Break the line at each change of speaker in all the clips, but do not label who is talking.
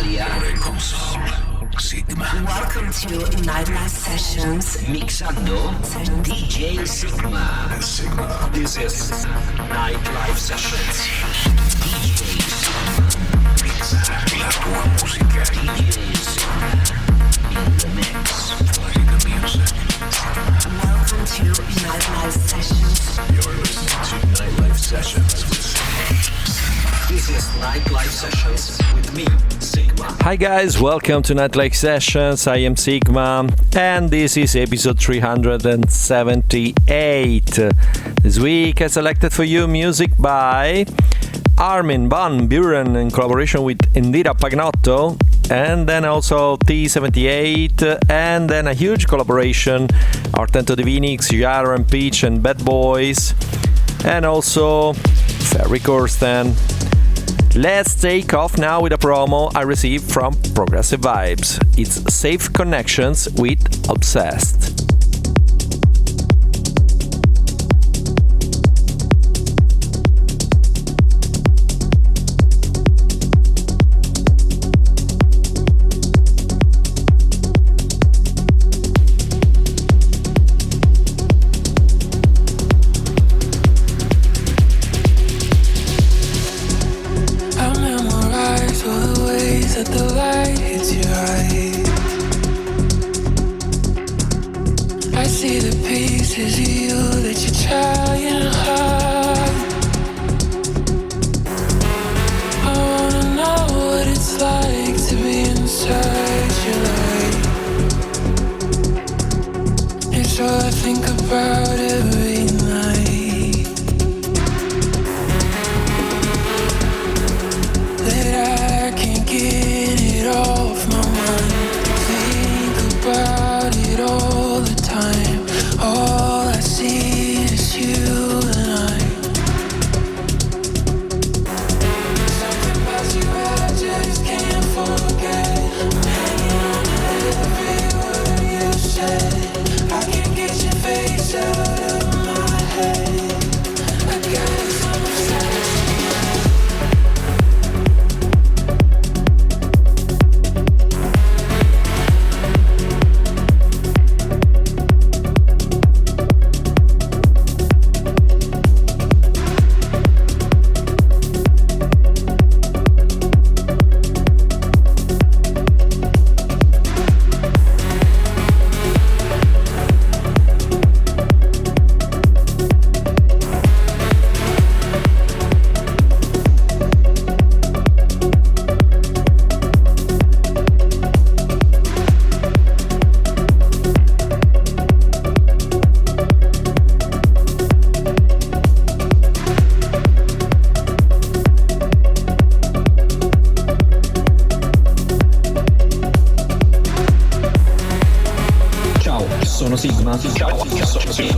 Welcome to Nightlife Sessions.
Mixando DJ Sygma. This is Nightlife Sessions. DJ Sygma. La tua musica. DJ Sygma. In the mix. Playing the music.
Welcome to Nightlife Sessions.
You're listening to Nightlife Sessions with Sygma. This is Nightlife Sessions with me, Sygma.
Hi guys, welcome to Nightlife Sessions. I am Sygma and this is episode 378. This week I selected for you music by Armin, Buuren in collaboration with Indira, Paganotto, and then also T78, and then a huge collaboration, Artento, Divini, Xijaro and Peach and Bad Boys, and also Ferry, Corsten. Let's take off now with a promo I received from Progressive Vibes. It's Safe Connections with Obsessed.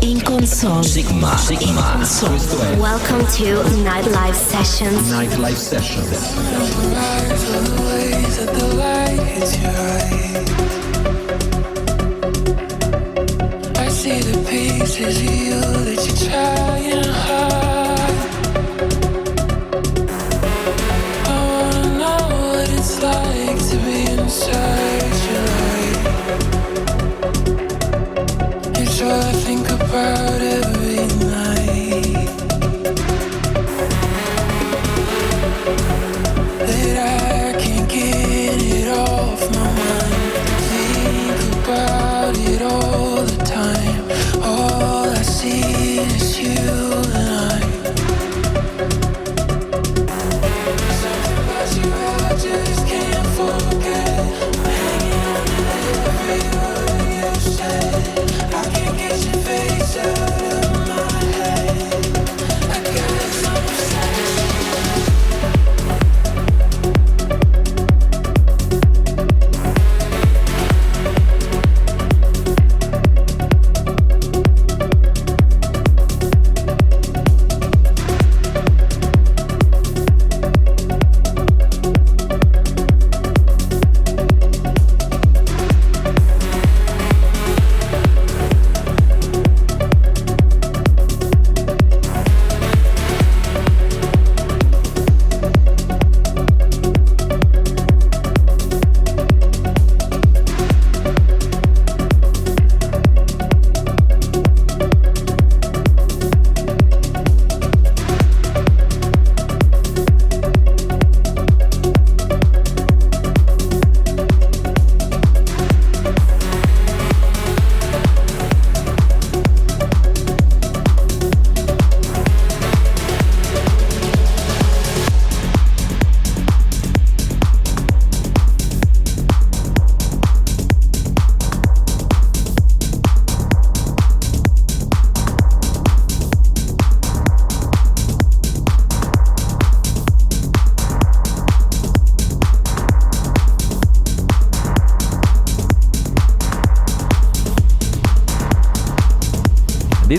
In console.
Sygma.
Welcome to Nightlife Sessions.
Nightlife Sessions.
I see the pieces of you that you try and hide. I wanna know what it's like to be inside your life. It's all I think about every night. That I can't get it off my mind.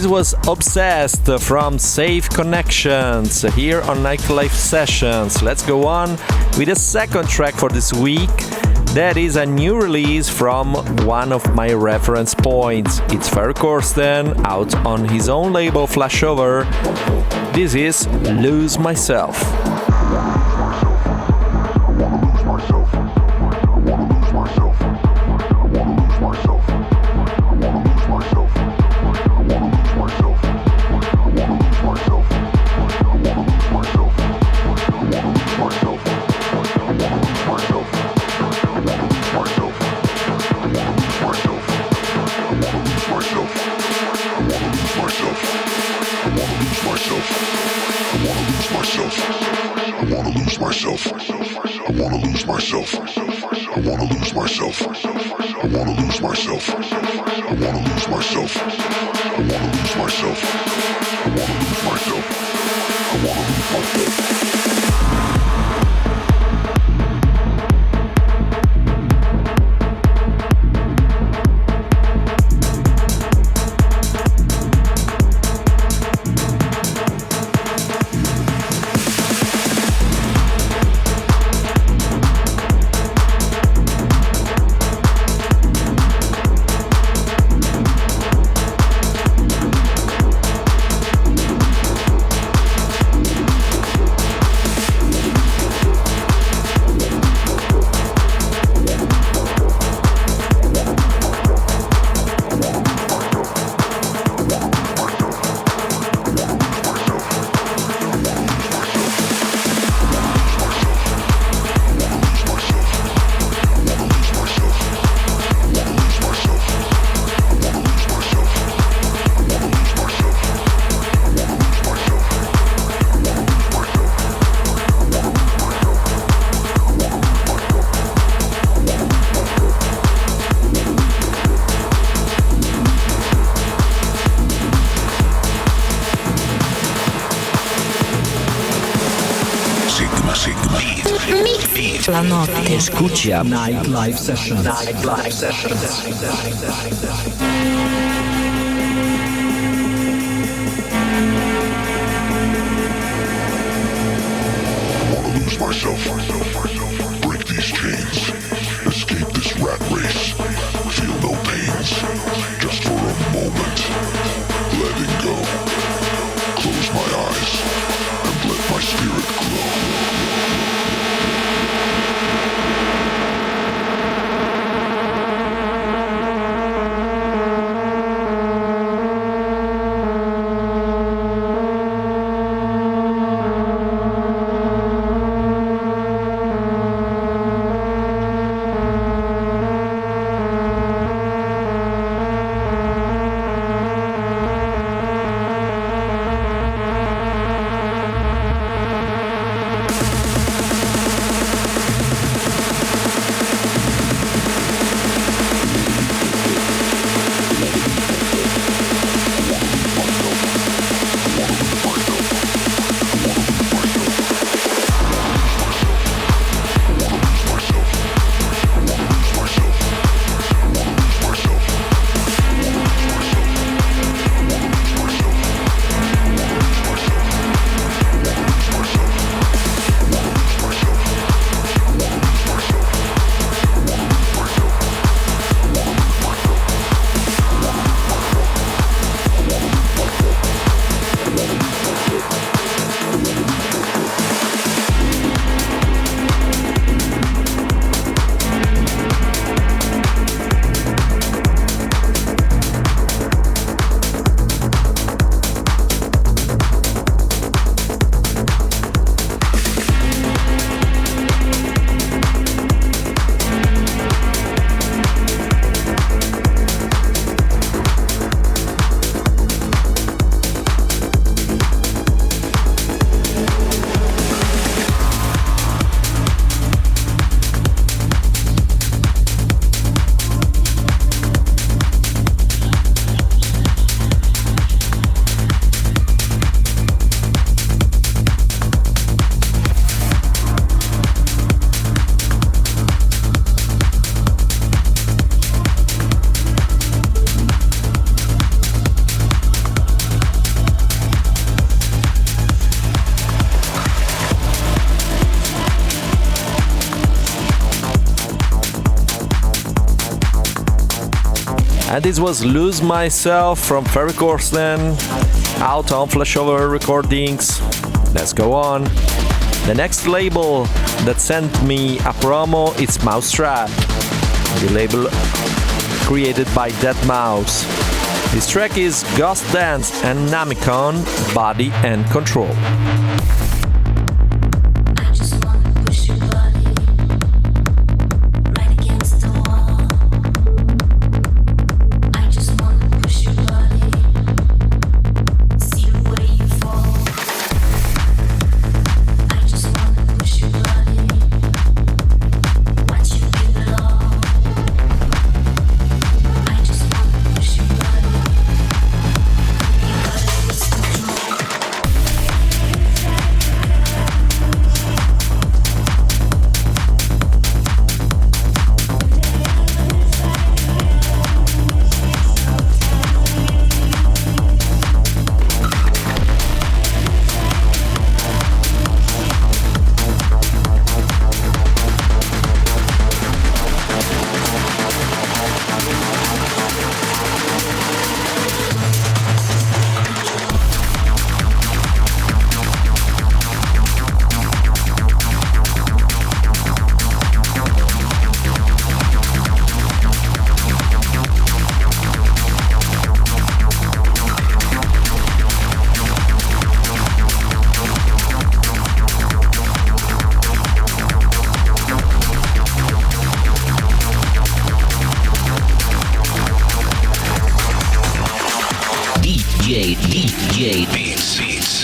This was Obsessed from Safe Connections here on Nightlife Sessions. Let's go on with the second track for this week. That is a new release from one of my reference points. It's Ferry Corsten out on his own label Flashover. This is Lose Myself.
La notte.
Escucha Nightlife Sessions. Nightlife Sessions.
Lose myself, break these chains, escape this rat race, feel no pains, just for a moment, letting go, close my eyes, and let my spirit glow.
And this was Lose Myself from Ferry Corsten, out on Flashover Recordings. Let's go on. The next label that sent me a promo is Mousetrap, the label created by Deadmau5. This track is Ghost Dance and Nomicon, Body and Control.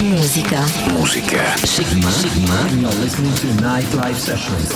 Musica.
Sygma. You're listening to Nightlife Sessions.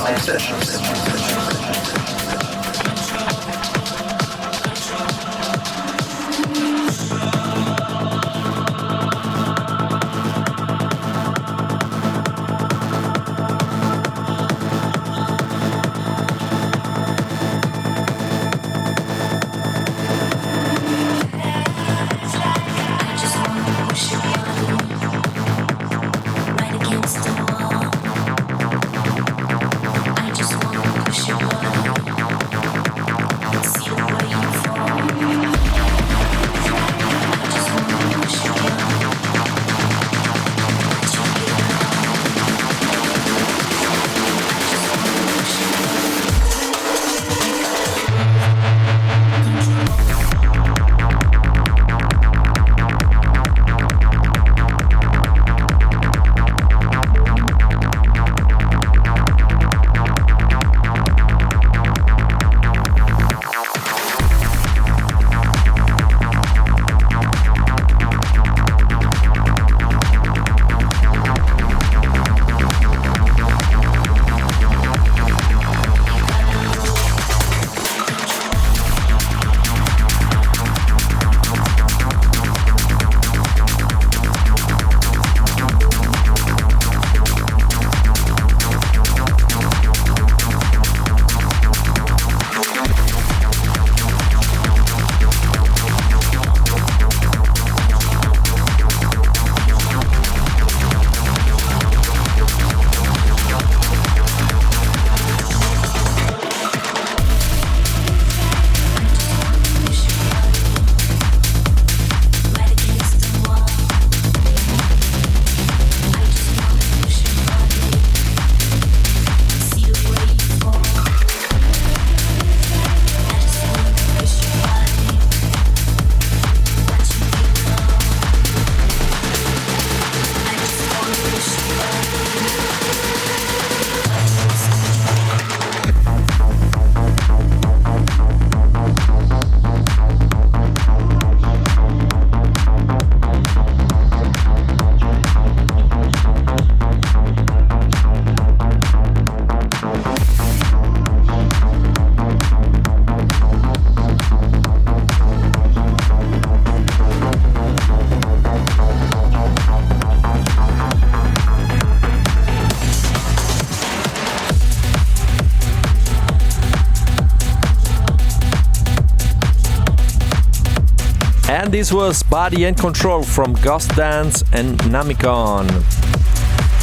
And this was Body and Control from Ghost Dance and Nomicon.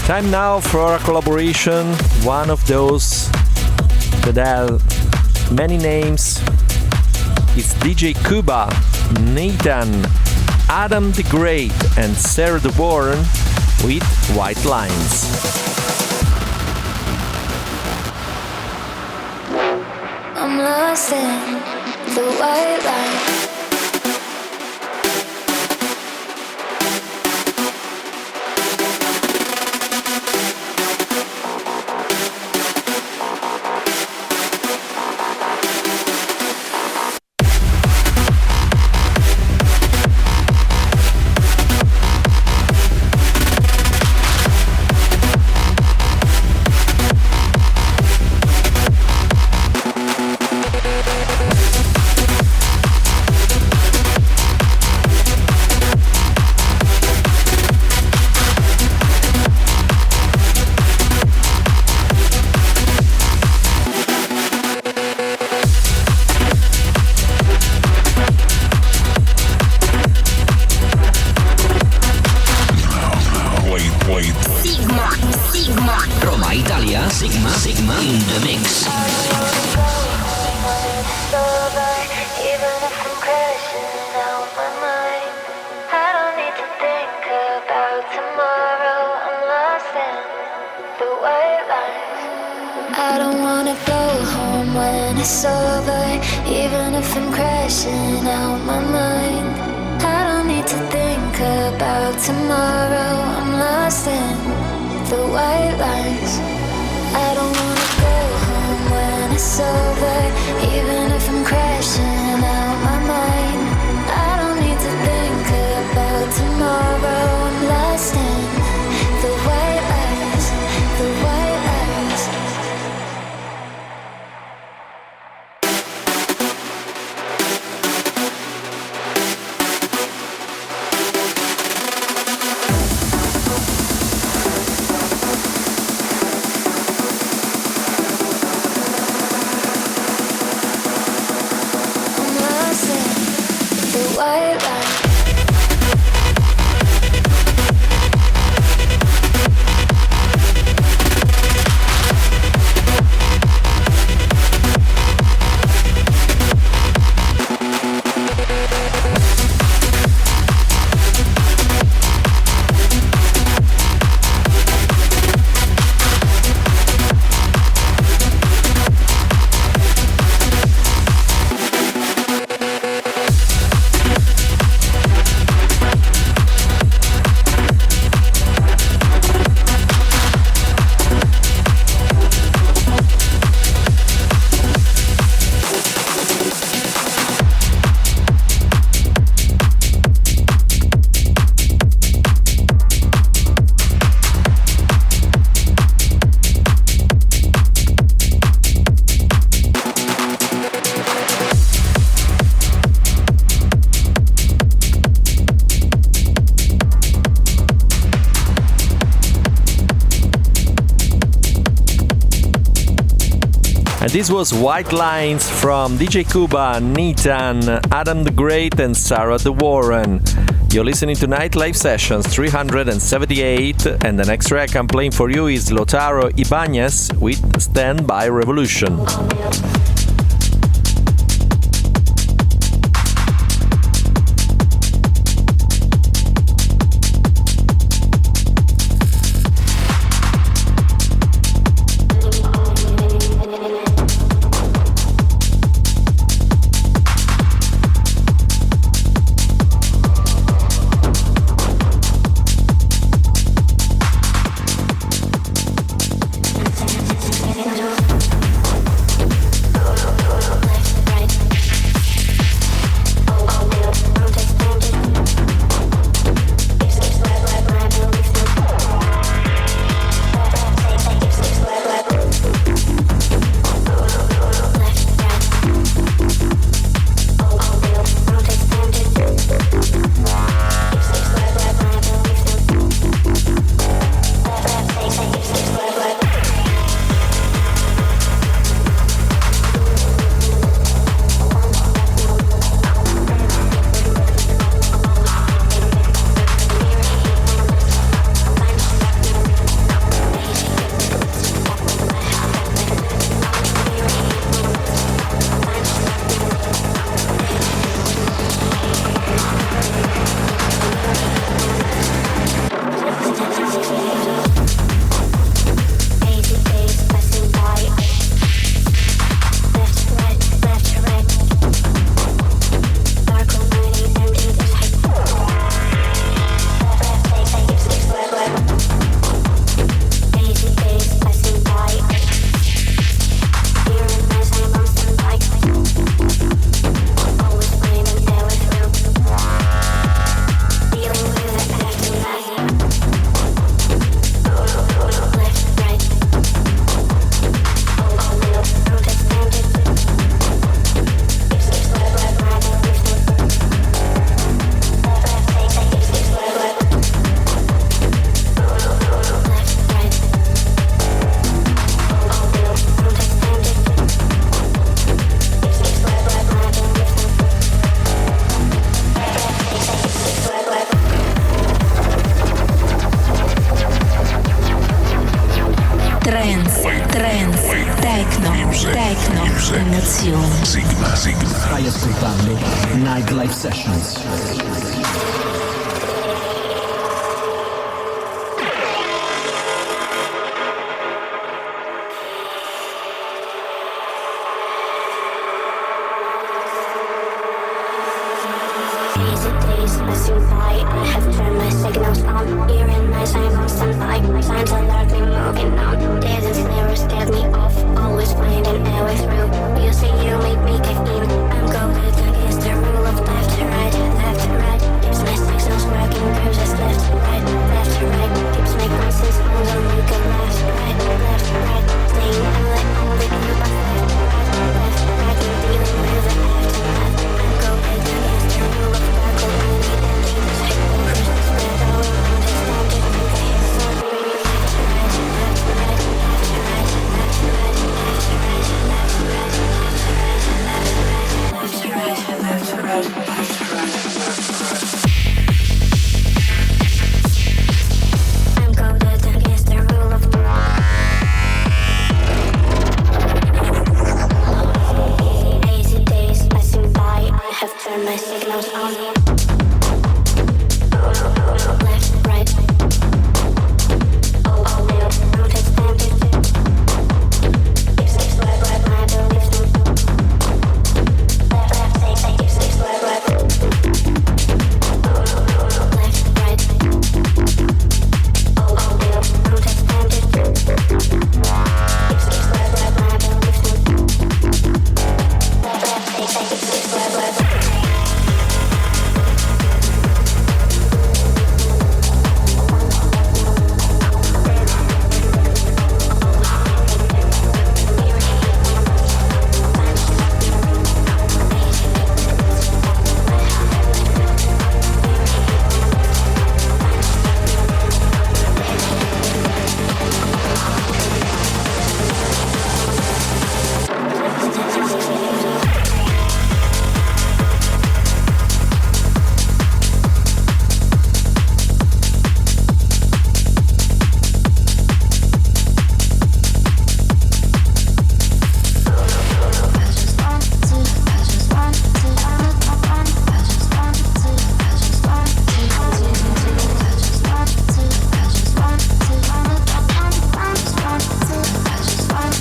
Time now for a collaboration, one of those that have many names, It's DJ Kuba, Neitan, Adam the Great, and Sarah the Buuren with White Lines.
I'm lost in the white line.
Sygma in the mix.
I don't wanna go home when it's over, even if I'm crashing out my mind. I don't need to think about tomorrow. I'm lost in the white lines. I don't wanna go home when it's over, even if I'm crashing out my mind. I don't need to think about tomorrow. I'm lost in the white lines, the white lines. White line.
And this was White Lines from DJ Kuba, Neitan, Adam the Great, and Sarah the Buuren. You're listening to Nightlife Sessions 378, and the next track I'm playing for you is Lautaro Ibanez with Stand By Revolution.
techno, emozioni.
Sigma.
Stai ascoltando Nightlife Sessions.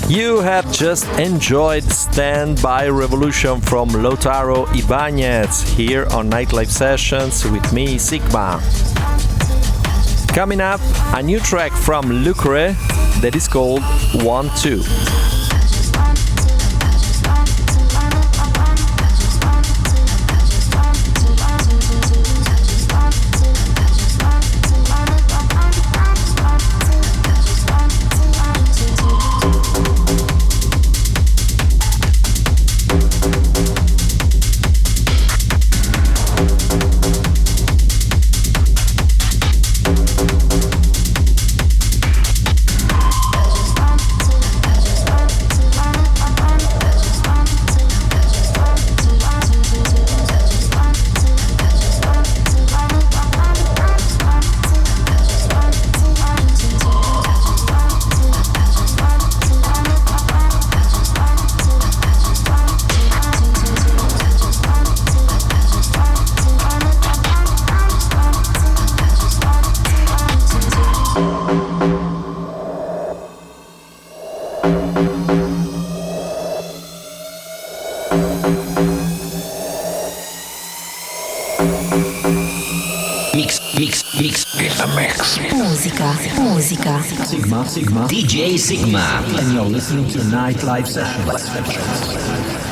You have just enjoyed Stand By Revolution from Lautaro Ibanez here on Nightlife Sessions with me, Sygma. Coming up, a new track from Lucre that is called 1-2.
Musica.
Sygma.
DJ Sygma.
And you're listening to Nightlife Sessions.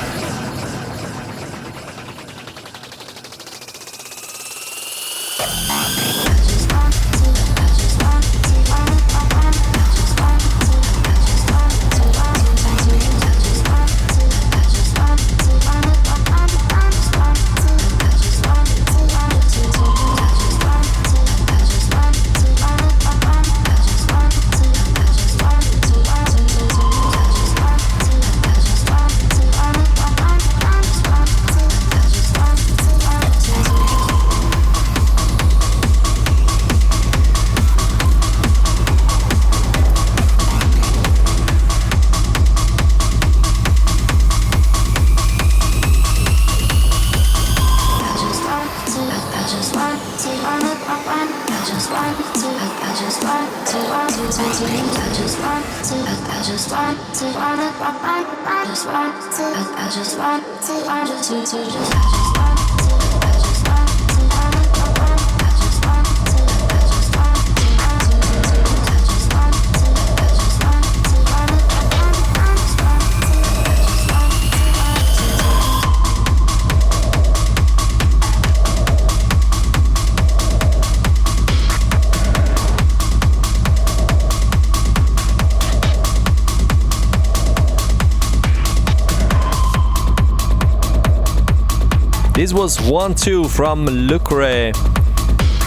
This was 1-2 from Lucre.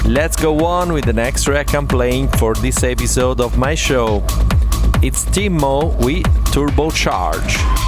Let's go on with the next track I'm playing for this episode of my show. It's Timmo with TURBOCHARGE.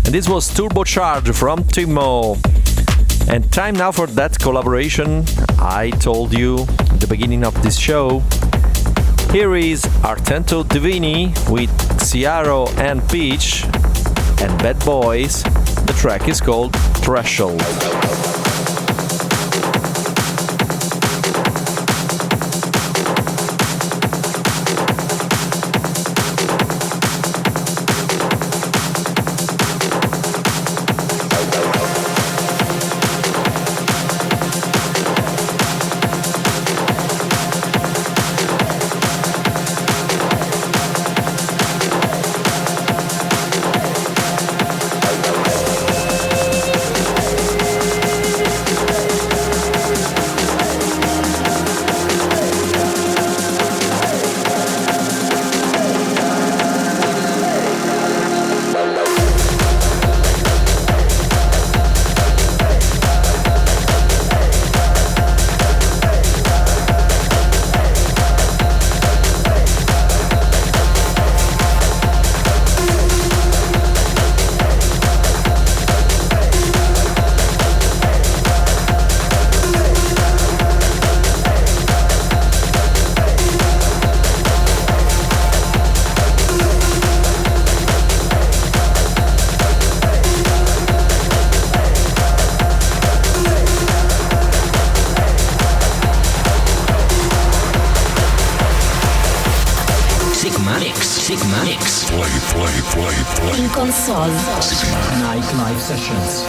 And this was TURBOCHARGE from Timmo. And time now for that collaboration I told you at the beginning of this show. Here is Artento Divini with Xijaro and Peach and Bad Boys. The track is called Threshold.
Sygma Mix.
Play.
In console.
Nightlife Sessions.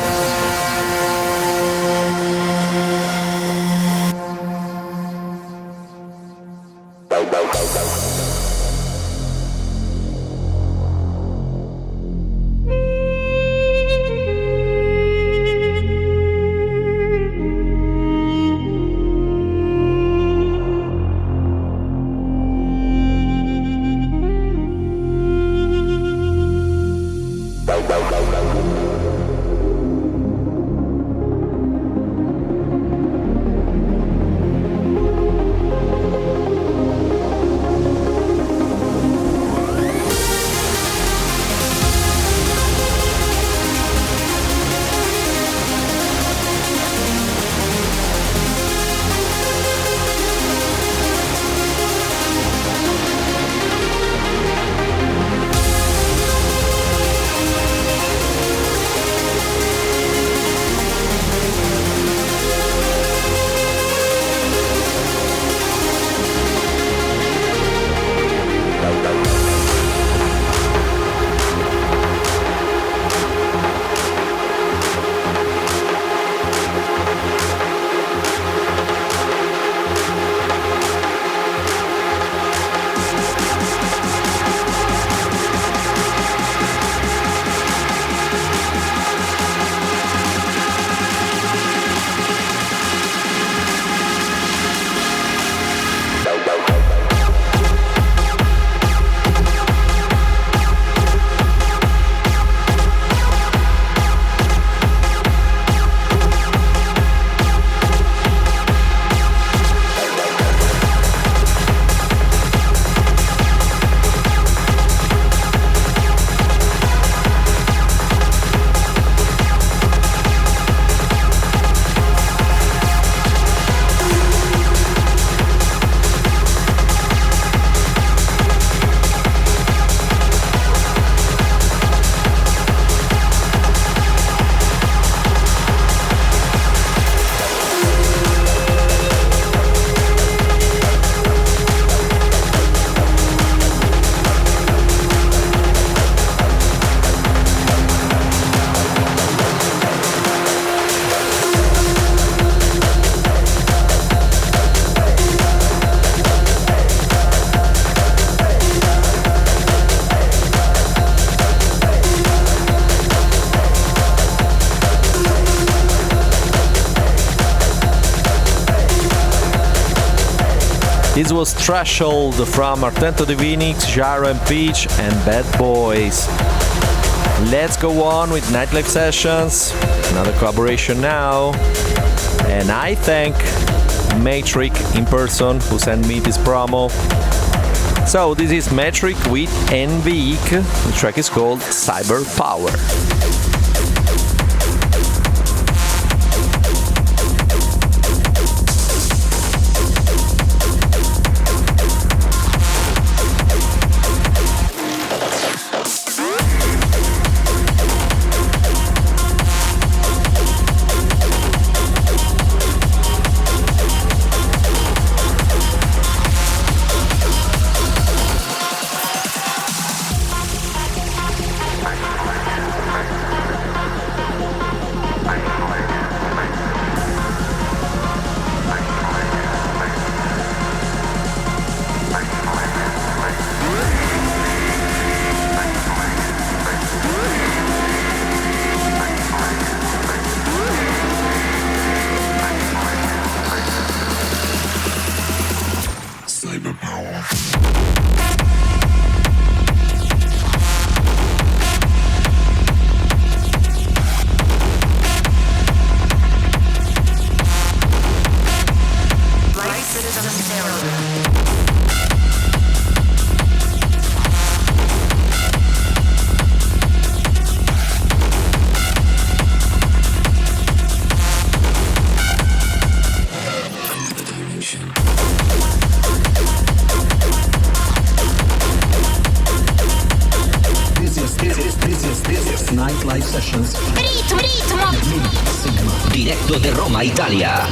This was Threshold from Artento, Divini, Xijaro and Peach and Bad Boys. Let's go on with Nightlife Sessions, another collaboration now. And I thank Matrick in person who sent me this promo. So this is Matrick with Enveak. The track is called Cyber Power.
Nightlife Sessions.
Ritmo.
Sygma. Diretto da Roma, Italia.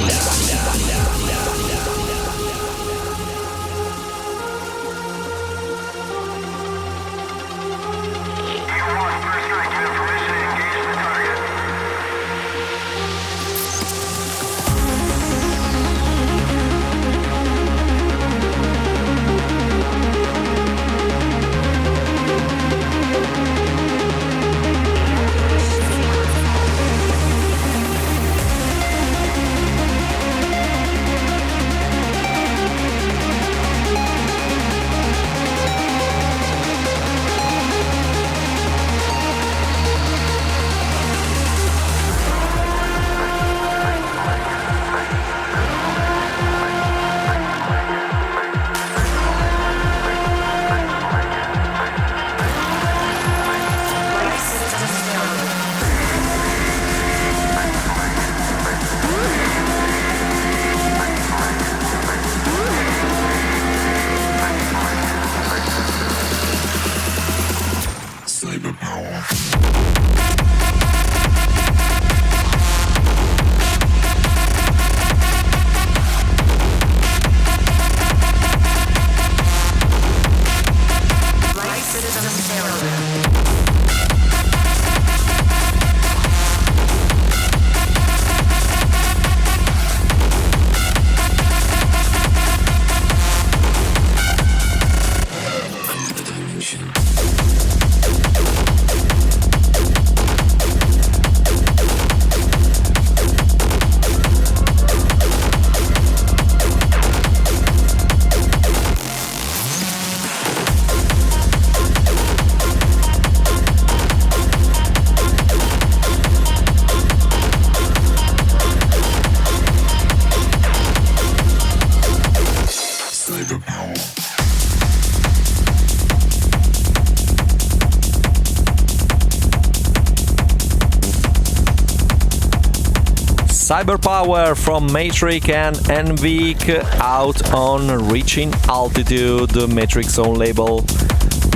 Cyberpower from Matrick and Enveak out on Reaching Altitude, Matrick's own label.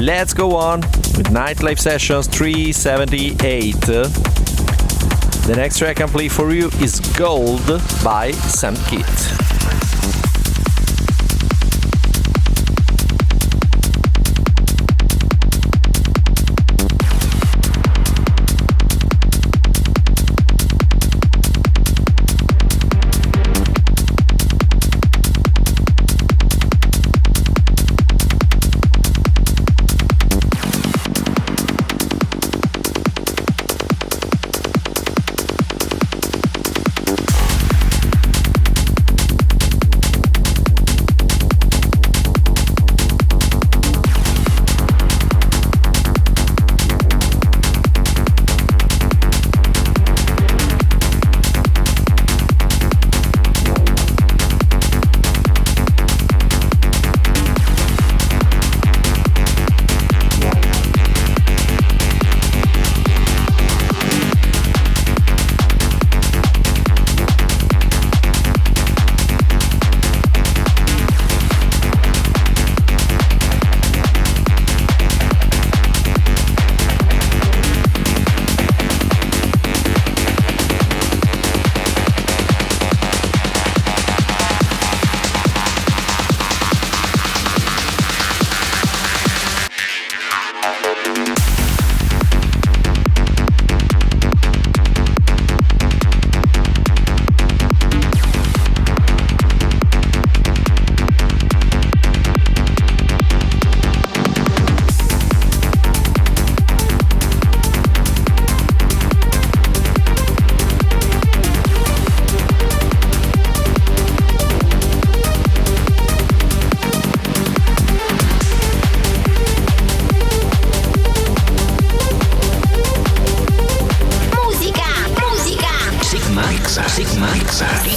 Let's go on with Nightlife Sessions 378. The next track I can play for you is Gold by Sam Kitt.
Sygma.it.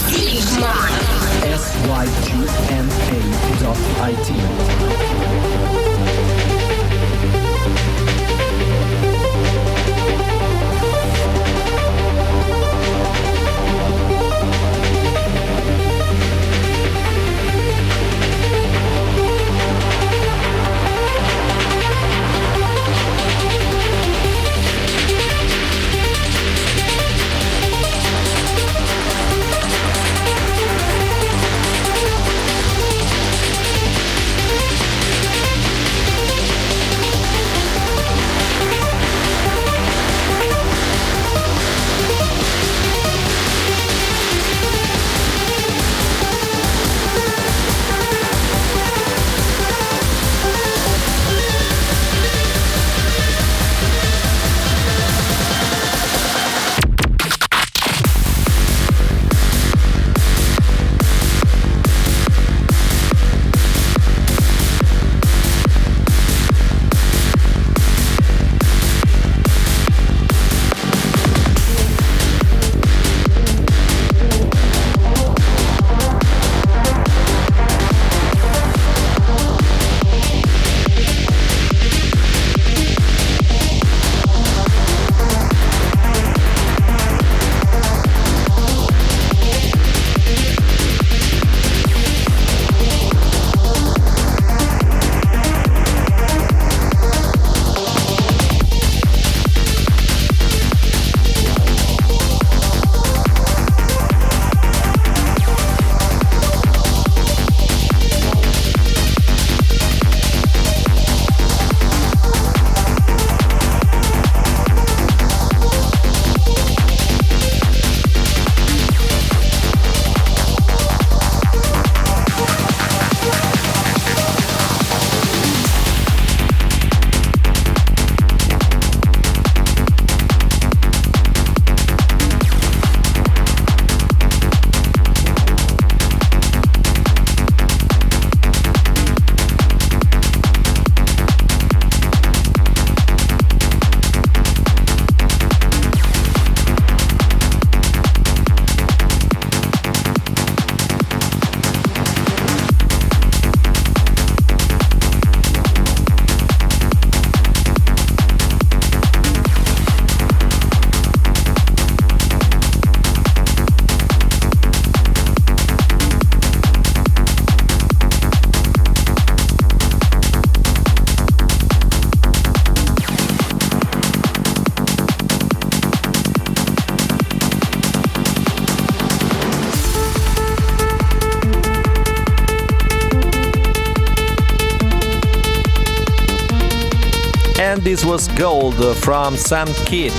And this was Gold from Sam Kitt.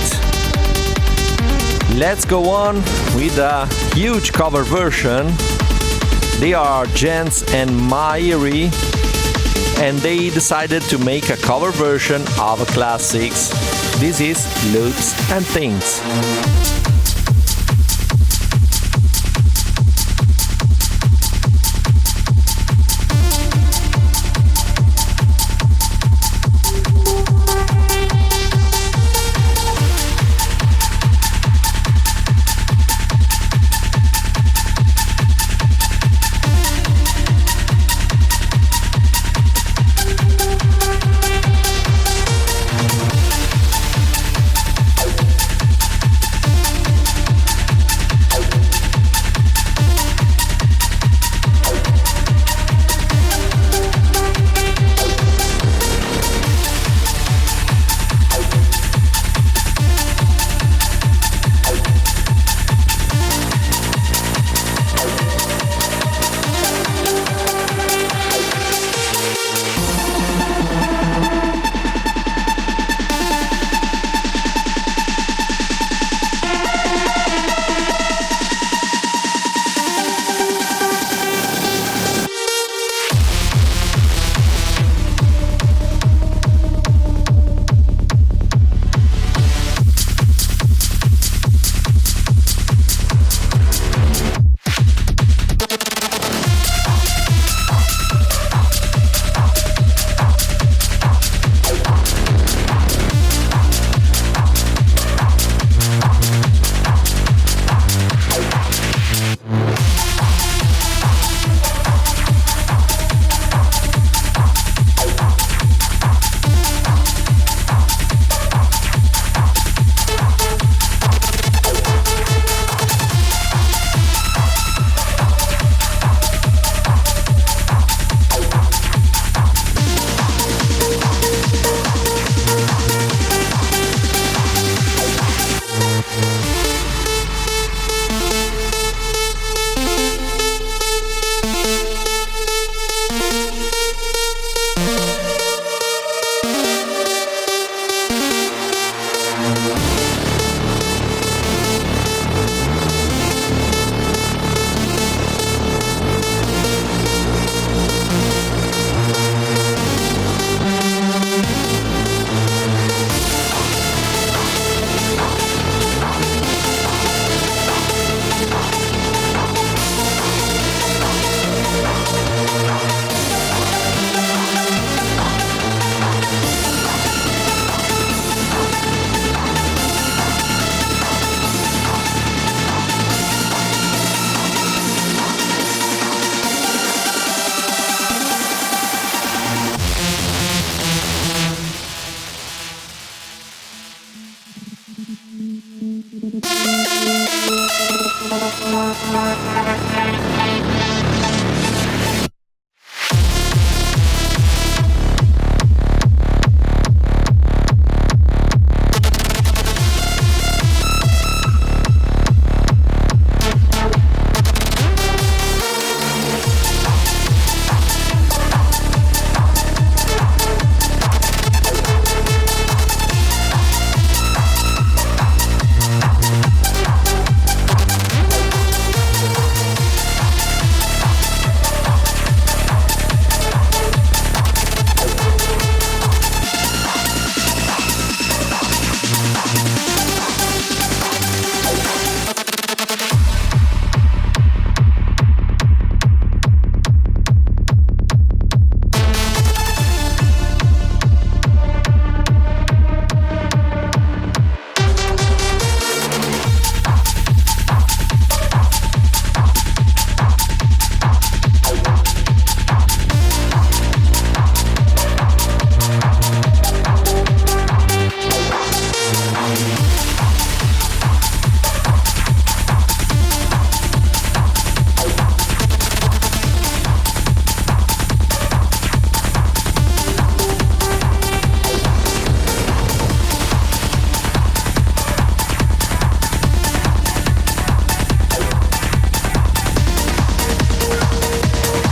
Let's go on with a huge cover version. They are Jens and Mairi, and they decided to make a cover version of classics. This is Loops and Things.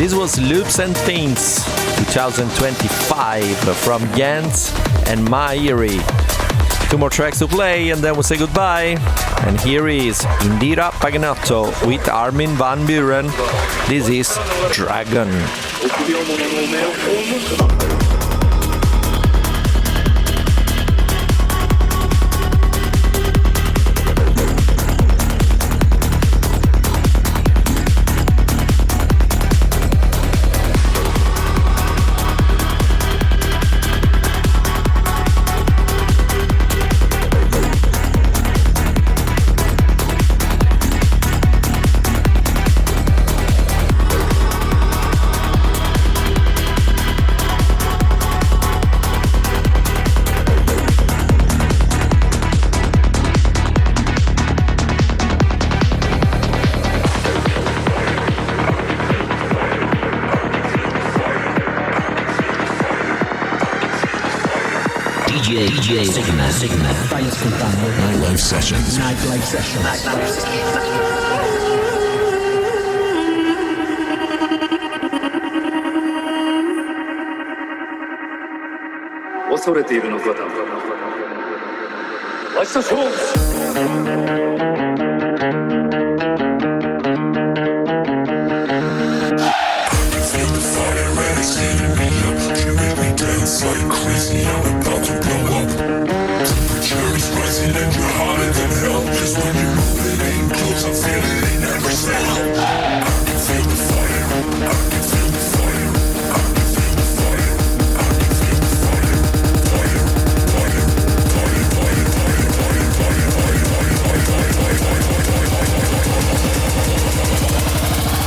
This was Loops and Things 2025 from Jens and My Eerie. 2 more tracks to play and then we'll say goodbye. And here is Indira Paganotto with Armin van Buuren. This is Dragon.
DJ Sygma.
Stai ascoltando
Nightlife Sessions.
Nightlife Sessions.
恐れているのかだ。明日勝負。
Like crazy, I'm about to blow up. Temperature's rising and you're hotter than hell. Just when you move it ain't close, I feel it ain't never sell. I can feel the fire, I can feel the fire, I can feel the fire, I can feel the fire. Fire, fire, fire, fire, fire, fire, fire, fire, fire, fire, fire,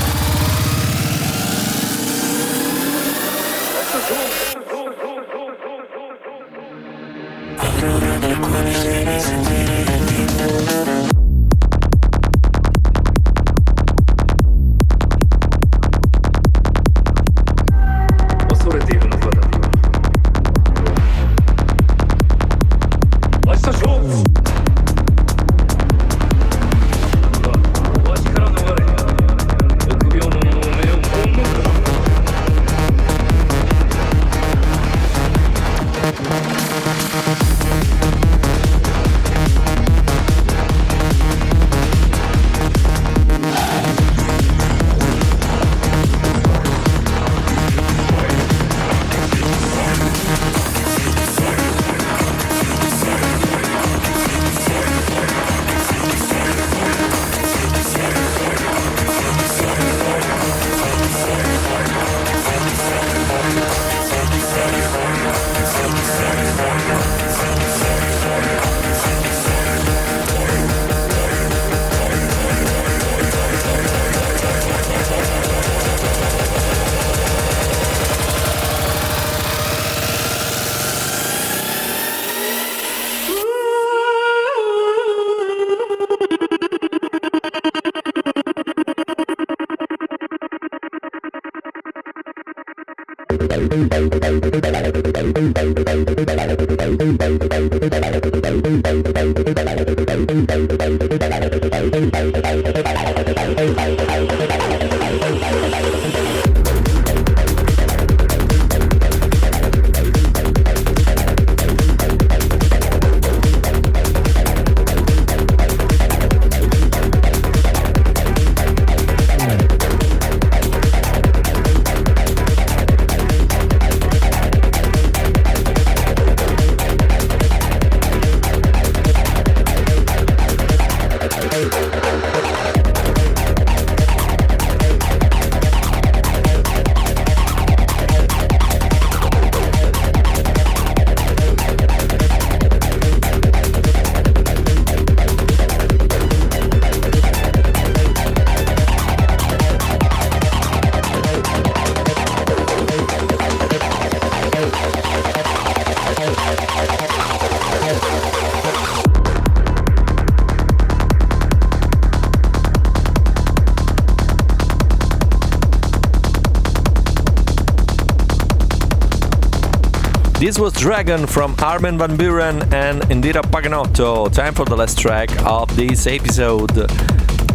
This was Dragon from Armin van Buuren and Indira Paganotto. Time for the last track of this episode.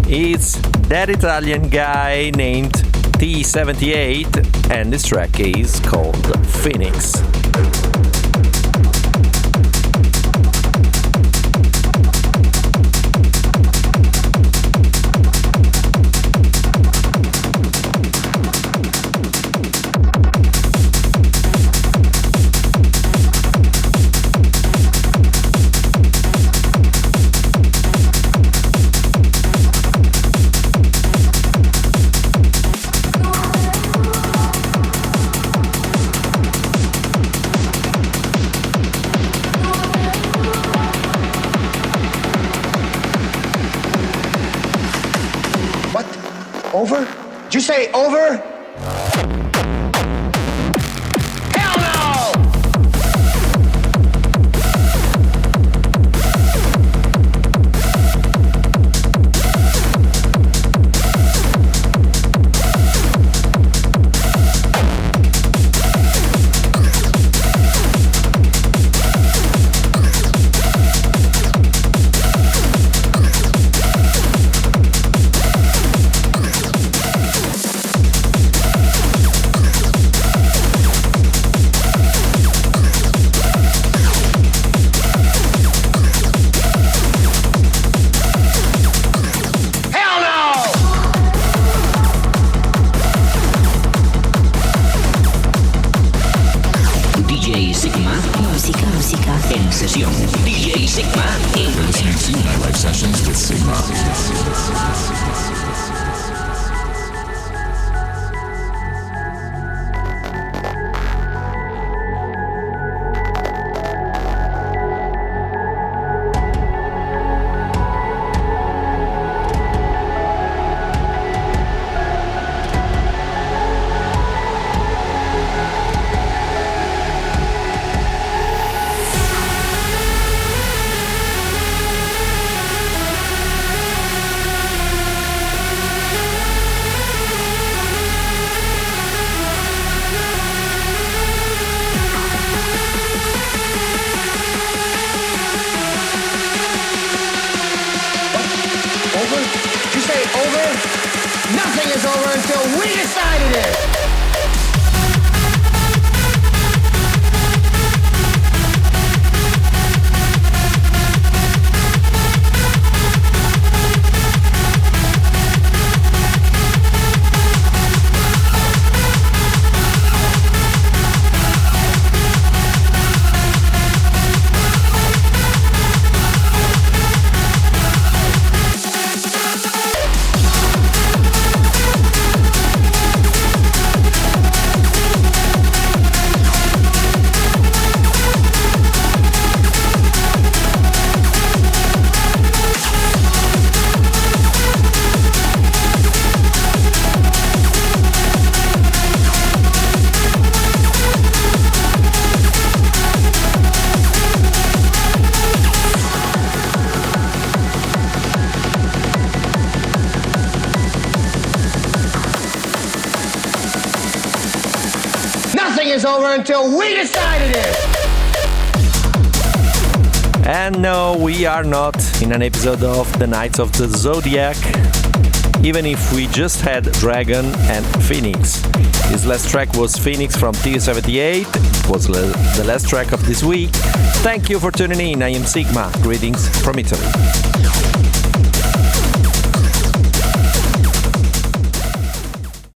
It's that Italian guy named T78 and this track is called Phoenix.
over? Did you say over? Hell no!
En sesión, DJ Sygma in
Listening to Nightlife Sessions with Sygma.
Nothing is over until we decided it! Is over until we decided it!
And no, we are not in an episode of the Knights of the Zodiac, even if we just had Dragon and Phoenix. His last track was Phoenix from TU78. It was the last track of this week. Thank you for tuning in. I am Sygma. Greetings from Italy.